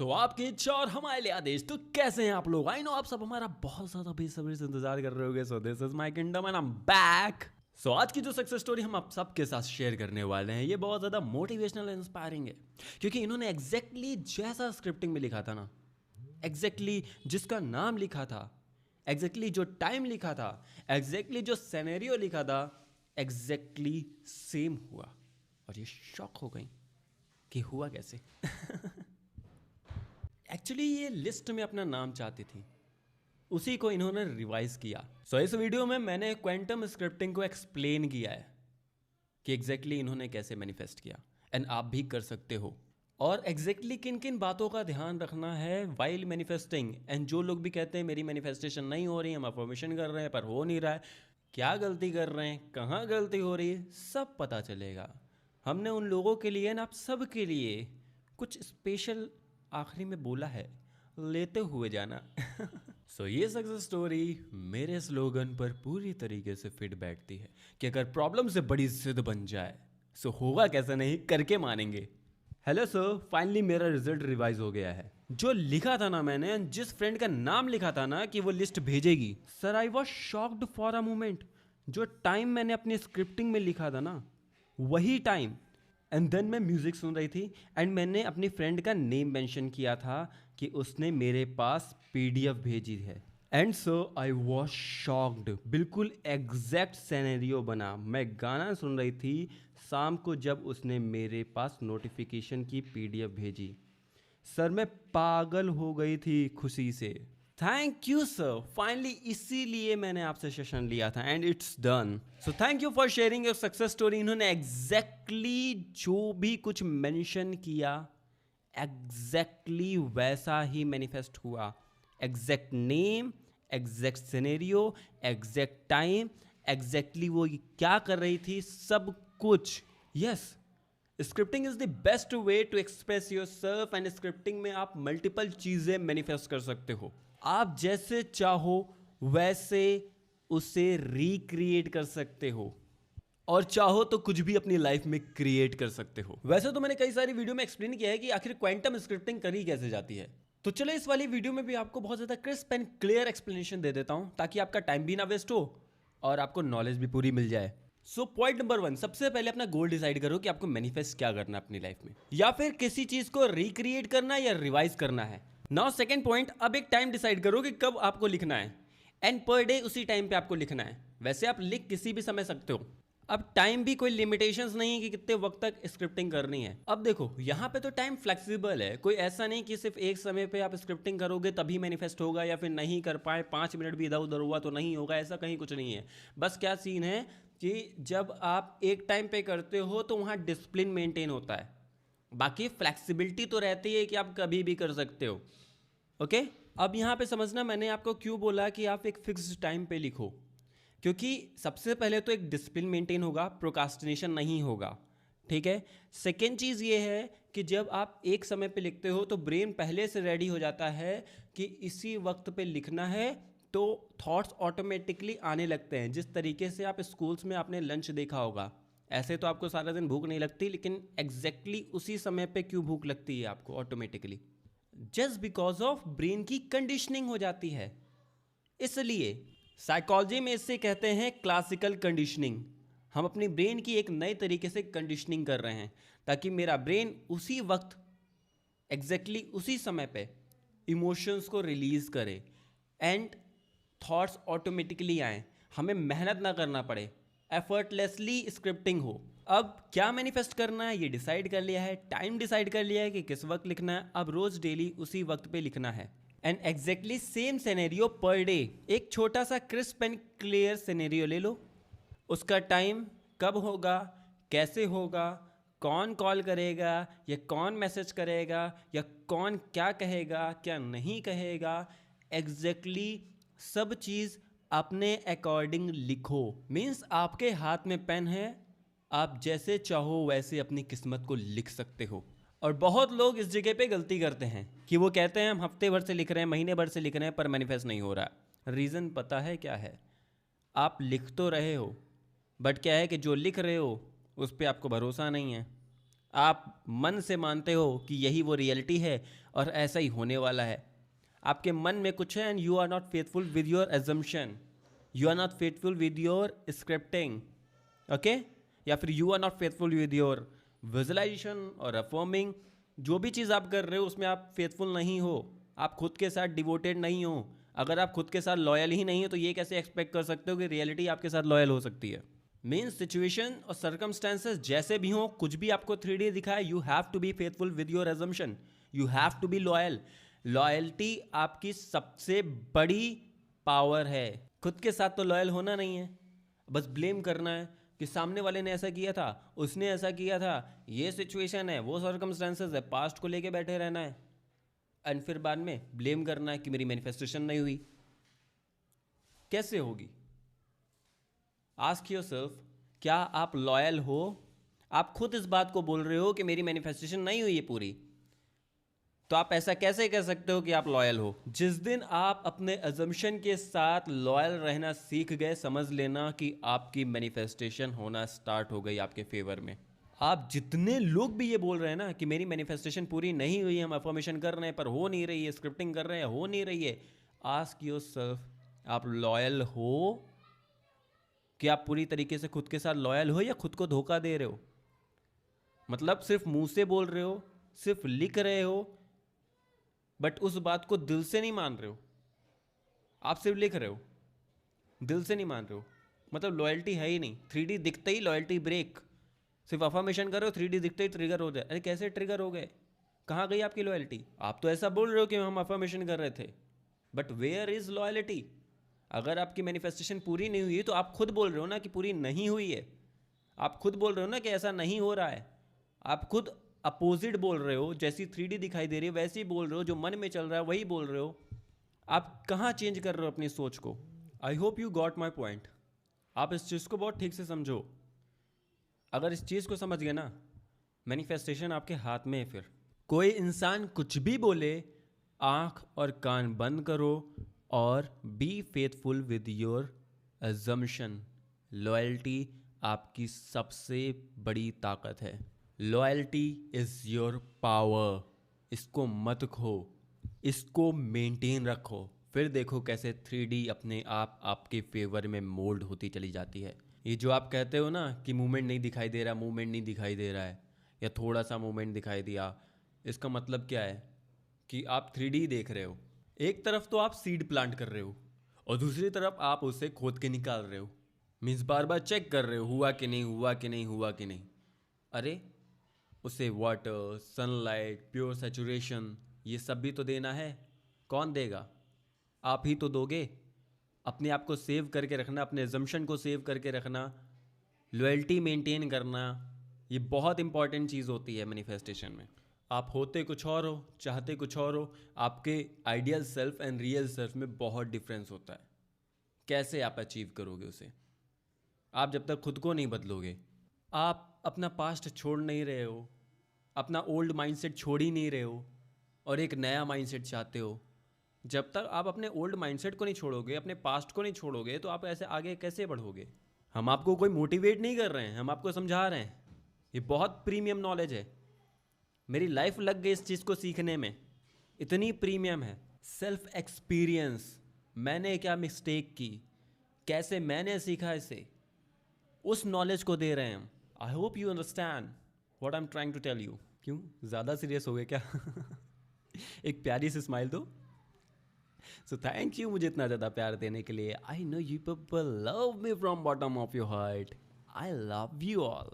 आपकी इच्छा और हमारे लिए आदेश। तो कैसे हैं आप लोग? आई नो आप सब हमारा बहुत ज्यादा बेसब्री से इंतजार कर रहे होगे। So this is my kingdom and I am back. आज की जो सक्सेस स्टोरी हम आप सबके साथ शेयर करने वाले हैं, ये बहुत ज्यादा मोटिवेशनल इंस्पायरिंग है, क्योंकि इन्होंने एग्जैक्टली जैसा स्क्रिप्टिंग में लिखा था ना, एग्जैक्टली जिसका नाम लिखा था, एग्जैक्टली जो टाइम लिखा था, एग्जैक्टली जो सिनेरियो लिखा था, एग्जैक्टली सेम हुआ। और ये शॉक हो गई कि हुआ कैसे। एक्चुअली ये लिस्ट में अपना नाम चाहती थी, उसी को इन्होंने रिवाइज किया। इस वीडियो में मैंने क्वांटम स्क्रिप्टिंग को एक्सप्लेन किया है कि एग्जैक्टली इन्होंने कैसे मैनिफेस्ट किया, एंड आप भी कर सकते हो। और एग्जैक्टली किन किन बातों का ध्यान रखना है वाइल मैनिफेस्टिंग। एंड जो लोग भी कहते हैं मेरी मैनिफेस्टेशन नहीं हो रही, हम अफर्मेशन कर रहे हैं पर हो नहीं रहा है, क्या गलती कर रहे हैं, कहाँ गलती हो रही है, सब पता चलेगा। हमने उन लोगों के लिए ना, आप सब के लिए कुछ स्पेशल आखिरी में बोला है, लेते हुए जाना। ये सक्सेस स्टोरी मेरे स्लोगन पर पूरी तरीके से फिट बैठती है कि अगर प्रॉब्लम से बड़ी जिद बन जाए होगा कैसे नहीं, करके मानेंगे। हेलो सर, फाइनली मेरा रिजल्ट रिवाइज हो गया है। जो लिखा था ना मैंने, जिस फ्रेंड का नाम लिखा था ना कि वो लिस्ट भेजेगी, sir I was shocked for a moment. जो टाइम मैंने अपनी स्क्रिप्टिंग में लिखा था ना, वही टाइम, एंड देन मैं म्यूज़िक सुन रही थी एंड मैंने अपनी फ्रेंड का नेम मेंशन किया था कि उसने मेरे पास पीडीएफ भेजी है। And so I was shocked. बिल्कुल एग्जैक्ट सिनेरियो बना। मैं गाना सुन रही थी शाम को जब उसने मेरे पास नोटिफिकेशन की पीडीएफ भेजी। सर मैं पागल हो गई थी खुशी से। थैंक यू सर, फाइनली इसीलिए मैंने आपसे सेशन लिया था and it's done. Thank you for sharing your success story. इन्होंने एग्जैक्टली जो भी कुछ मेंशन किया, एग्जैक्टली वैसा ही मैनिफेस्ट हुआ। Exact name, exact scenario, exact time, exactly वो क्या कर रही थी, सब कुछ। Yes, scripting is the best way to express yourself. And scripting में आप मल्टीपल चीजें मैनिफेस्ट कर सकते हो। आप जैसे चाहो वैसे उसे रिक्रिएट कर सकते हो, और चाहो तो कुछ भी अपनी लाइफ में क्रिएट कर सकते हो। वैसे तो मैंने कई सारी वीडियो में एक्सप्लेन किया है कि आखिर क्वांटम स्क्रिप्टिंग करी कैसे जाती है, तो चलो इस वाली वीडियो में भी आपको बहुत ज्यादा क्रिस्प एंड क्लियर एक्सप्लेनेशन दे देता हूं, ताकि आपका टाइम भी ना वेस्ट हो और आपको नॉलेज भी पूरी मिल जाए। पॉइंट नंबर 1, सबसे पहले अपना गोल डिसाइड करो कि आपको मैनिफेस्ट क्या करना है अपनी लाइफ में, या फिर किसी चीज को रिक्रिएट करना है या रिवाइज करना है। नाउ सेकंड पॉइंट, अब एक टाइम डिसाइड करो कि कब आपको लिखना है, एंड पर डे उसी टाइम पे आपको लिखना है। वैसे आप लिख किसी भी समय सकते हो। अब टाइम भी कोई लिमिटेशंस नहीं है कि कितने वक्त तक स्क्रिप्टिंग करनी है। अब देखो यहाँ पे तो टाइम फ्लेक्सिबल है, कोई ऐसा नहीं कि सिर्फ एक समय पे आप स्क्रिप्टिंग करोगे तभी मैनिफेस्ट होगा, या फिर नहीं कर पाए 5 मिनट भी इधर उधर हुआ तो नहीं होगा, ऐसा कहीं कुछ नहीं है। बस क्या सीन है कि जब आप एक टाइम पे करते हो तो वहाँ डिसिप्लिन मेंटेन होता है, बाकी फ्लेक्सिबिलिटी तो रहती है कि आप कभी भी कर सकते हो। ओके, अब यहाँ पे समझना मैंने आपको क्यों बोला कि आप एक फिक्स्ड टाइम पे लिखो, क्योंकि सबसे पहले तो एक डिसिप्लिन मेंटेन होगा, प्रोकास्टिनेशन नहीं होगा। ठीक है। सेकेंड चीज़ ये है कि जब आप एक समय पे लिखते हो तो ब्रेन पहले से रेडी हो जाता है कि इसी वक्त पे लिखना है, तो थॉट्स ऑटोमेटिकली आने लगते हैं। जिस तरीके से आप स्कूल्स में आपने लंच देखा होगा, ऐसे तो आपको सारा दिन भूख नहीं लगती, लेकिन एग्जैक्टली उसी समय पे क्यों भूख लगती है आपको automatically? Just because of brain की कंडीशनिंग हो जाती है। इसलिए साइकोलॉजी में इसे कहते हैं क्लासिकल कंडीशनिंग। हम अपनी ब्रेन की एक नए तरीके से कंडीशनिंग कर रहे हैं, ताकि मेरा ब्रेन उसी वक्त एग्जैक्टली उसी समय पे इमोशंस को रिलीज करे एंड थॉट्स ऑटोमेटिकली आए, हमें मेहनत ना करना पड़े, एफर्टलेसली स्क्रिप्टिंग हो। अब क्या मैनिफेस्ट करना है ये डिसाइड कर लिया है, टाइम डिसाइड कर लिया है कि किस वक्त लिखना है, अब रोज डेली उसी वक्त पे लिखना है, and exactly same scenario per day. एक छोटा सा क्रिस्प एंड क्लियर सिनेरियो ले लो, उसका टाइम कब होगा, कैसे होगा, कौन कॉल करेगा या कौन मैसेज करेगा, या कौन क्या कहेगा क्या नहीं कहेगा, एग्जैक्टली सब चीज़ अपने अकॉर्डिंग लिखो। मीन्स आपके हाथ में पेन है, आप जैसे चाहो वैसे अपनी किस्मत को लिख सकते हो। और बहुत लोग इस जगह पे गलती करते हैं कि वो कहते हैं हम हफ्ते भर से लिख रहे हैं, महीने भर से लिख रहे हैं, पर मैनिफेस्ट नहीं हो रहा। रीज़न पता है क्या है? आप लिख तो रहे हो, बट क्या है कि जो लिख रहे हो उस पर आपको भरोसा नहीं है, आप मन से मानते हो कि यही वो रियलिटी है और ऐसा ही होने वाला है। आपके मन में कुछ है and you are not faithful with your assumption, you are not faithful with your scripting, okay, या फिर you are not faithful with your visualisation और अफर्मिंग। जो भी चीज़ आप कर रहे हो उसमें आप फेथफुल नहीं हो, आप खुद के साथ डिवोटेड नहीं हो। अगर आप खुद के साथ लॉयल ही नहीं हो तो ये कैसे एक्सपेक्ट कर सकते हो कि रियलिटी आपके साथ लॉयल हो सकती है। मीन सिचुएशन और सर्कमस्टेंसेस जैसे भी हों, कुछ भी आपको 3D दिखाए, you have to be faithful with your assumption, you have to be loyal. Loyalty आपकी सबसे बड़ी पावर है। खुद के साथ तो लॉयल होना नहीं है, बस ब्लेम करना है कि सामने वाले ने ऐसा किया था, उसने ऐसा किया था, ये सिचुएशन है, वो सर्कमस्टेंसेस है, पास्ट को लेके बैठे रहना है एंड फिर बाद में ब्लेम करना है कि मेरी मैनिफेस्टेशन नहीं हुई। कैसे होगी? आस्क योरसेल्फ, क्या आप लॉयल हो? आप खुद इस बात को बोल रहे हो कि मेरी मैनिफेस्टेशन नहीं हुई है पूरी, तो आप ऐसा कैसे कह सकते हो कि आप लॉयल हो? जिस दिन आप अपने अजम्पशन के साथ लॉयल रहना सीख गए, समझ लेना कि आपकी मैनिफेस्टेशन होना स्टार्ट हो गई आपके फेवर में। आप जितने लोग भी ये बोल रहे हैं ना कि मेरी मैनिफेस्टेशन पूरी नहीं हुई, हम अफर्मेशन कर रहे हैं पर हो नहीं रही है, स्क्रिप्टिंग कर रहे हैं हो नहीं रही है, आस्क योरसेल्फ, आप लॉयल हो? कि आप पूरी तरीके से खुद के साथ लॉयल हो या खुद को धोखा दे रहे हो? मतलब सिर्फ मुंह से बोल रहे हो, सिर्फ लिख रहे हो, बट उस बात को दिल से नहीं मान रहे हो। आप सिर्फ लिख रहे हो, दिल से नहीं मान रहे हो, मतलब लॉयल्टी है ही नहीं। 3D दिखते ही लॉयल्टी ब्रेक। सिर्फ अफर्मेशन कर रहे हो, 3D दिखते ही ट्रिगर हो जाए। अरे कैसे ट्रिगर हो गए? कहाँ गई आपकी लॉयल्टी? आप तो ऐसा बोल रहे हो कि हम अफर्मेशन कर रहे थे, बट वेयर इज लॉयल्टी? अगर आपकी मैनिफेस्टेशन पूरी नहीं हुई तो आप खुद बोल रहे हो ना कि पूरी नहीं हुई है, आप खुद बोल रहे हो ना कि ऐसा नहीं हो रहा है, आप खुद अपोजिट बोल रहे हो। जैसी 3D दिखाई दे रही है वैसे ही बोल रहे हो, जो मन में चल रहा है वही बोल रहे हो। आप कहाँ चेंज कर रहे हो अपनी सोच को? आई hope you got my point. आप इस चीज़ को बहुत ठीक से समझो। अगर इस चीज़ को समझ गए ना, मैनिफेस्टेशन आपके हाथ में है। फिर कोई इंसान कुछ भी बोले, आँख और कान बंद करो और B faithful with your assumption. Loyalty आपकी सबसे बड़ी ताकत है। Loyalty is your power. इसको मत खो, इसको मेंटेन रखो, फिर देखो कैसे 3D अपने आप आपके फेवर में मोल्ड होती चली जाती है। ये जो आप कहते हो ना कि मूवमेंट नहीं दिखाई दे रहा, मूवमेंट नहीं दिखाई दे रहा है, या थोड़ा सा मूवमेंट दिखाई दिया, इसका मतलब क्या है? कि आप 3D देख रहे हो। एक तरफ तो आप सीड प्लांट कर रहे हो और दूसरी तरफ आप उसे खोद के निकाल रहे हो। मीन्स बार बार चेक कर रहे हो हुआ कि नहीं, हुआ कि नहीं, हुआ कि नहीं। अरे उसे वाटर, सनलाइट, प्योर सैचुरेशन, ये सब भी तो देना है। कौन देगा? आप ही तो दोगे। अपने आप को सेव करके रखना, अपने एजम्पशन को सेव करके रखना, लॉयल्टी मेंटेन करना, ये बहुत इंपॉर्टेंट चीज़ होती है मैनिफेस्टेशन में। आप होते कुछ और हो, चाहते कुछ और हो। आपके ideal self and real self में बहुत डिफरेंस होता है। कैसे आप अचीव करोगे उसे? आप जब तक खुद को नहीं बदलोगे, आप अपना पास्ट छोड़ नहीं रहे हो, अपना ओल्ड माइंडसेट छोड़ ही नहीं रहे हो और एक नया माइंडसेट चाहते हो। जब तक आप अपने ओल्ड माइंडसेट को नहीं छोड़ोगे, अपने पास्ट को नहीं छोड़ोगे, तो आप ऐसे आगे कैसे बढ़ोगे? हम आपको कोई मोटिवेट नहीं कर रहे हैं, हम आपको समझा रहे हैं। ये बहुत प्रीमियम नॉलेज है। मेरी लाइफ लग गई इस चीज़ को सीखने में, इतनी प्रीमियम है। सेल्फ एक्सपीरियंस, मैंने क्या मिस्टेक की, कैसे मैंने सीखा इसे, उस नॉलेज को दे रहे हैं हम। I hope you understand what I am trying to tell you. क्यों ज़्यादा सीरियस हो गए क्या? एक प्यारी सी स्माइल दो। सो थैंक यू मुझे इतना ज़्यादा प्यार देने के लिए। I know you people love me from bottom of your heart. I love you all.